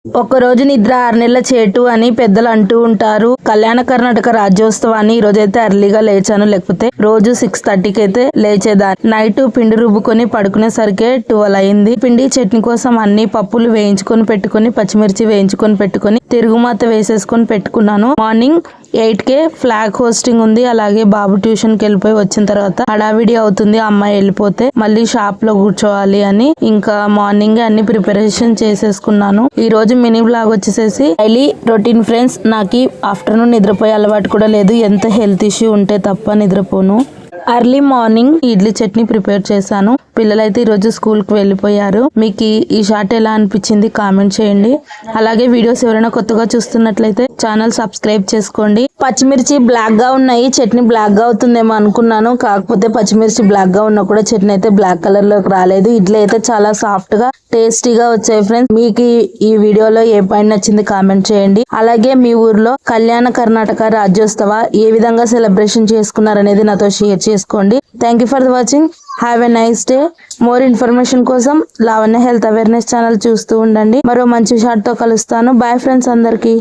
ఒక్కరోజు నిద్ర 6 నెలల చేటు అని పెద్దలు అంటూ ఉంటారు. కళ్యాణ కర్ణాటక రాజ్యోత్సవాన్ని ఈ రోజైతే ఎర్లీగా లేచాను. లేకపోతే రోజు 6:30కి అయితే లేచేదాన్ని. నైట్ పిండి రుబ్బుకొని పడుకునేసరికి 12 అయింది. పిండి చట్నీ కోసం అన్ని పప్పులు వేయించుకొని పెట్టుకొని, పచ్చిమిర్చి వేయించుకొని పెట్టుకొని, తిరుగుమాత వేసేసుకొని పెట్టుకున్నాను. మార్నింగ్ 8కే ఫ్లాగ్ హోస్టింగ్ ఉంది. అలాగే బాబు ట్యూషన్ కి వెళ్ళిపోయి వచ్చిన తర్వాత హడావిడి అవుతుంది. అమ్మాయి వెళ్ళిపోతే మళ్ళీ షాప్ లో కూర్చోవాలి అని ఇంకా మార్నింగ్ అన్ని ప్రిపరేషన్ చేసేసుకున్నాను. ఈ రోజు మినీ బ్లాగ్ వచ్చేసేసి డైలీ రొటీన్ ఫ్రెండ్స్. నాకు ఆఫ్టర్నూన్ నిద్రపోయే అలవాటు కూడా లేదు. ఎంత హెల్త్ ఇష్యూ ఉంటే తప్ప నిద్రపోను. Early morning idli chutney prepare చేశాను. పిల్లలైతే ఈరోజు స్కూల్ కి వెళ్ళిపోయారు. మీకు ఈ షార్ట్ ఎలా అనిపించింది కామెంట్ చేయండి. అలాగే వీడియోస్ ఎవరైనా కొత్తగా చూస్తున్నట్లయితే ఛానల్ సబ్స్క్రైబ్ చేసుకోండి. పచ్చిమిర్చి బ్లాక్ గా ఉన్నాయి. చట్నీ బ్లాక్ గా అవుతుందేమో అనుకున్నాను. కాకపోతే పచ్చిమిర్చి బ్లాక్ గా ఉన్నా కూడా చట్నీ అయితే బ్లాక్ కలర్ లోకి రాలేదు. ఇడ్లీ అయితే చాలా సాఫ్ట్ గా టేస్టీగా వచ్చాయి ఫ్రెండ్స్. మీకు ఈ వీడియోలో ఏ పాయింట్ నచ్చింది కామెంట్ చేయండి. అలాగే మీ ఊర్లో కళ్యాణ కర్ణాటక రాజ్యోత్సవ ఏ విధంగా సెలబ్రేషన్ చేసుకున్నారనేది నాతో షేర్ చేసుకోండి. Thank you for watching. Have a nice day. More information కోసం లావణ్య హెల్త్ అవేర్నెస్ ఛానల్ చూస్తూ ఉండండి. మరో మంచి షార్ట్ తో కలుస్తాను. బాయ్ ఫ్రెండ్స్ అందరికి.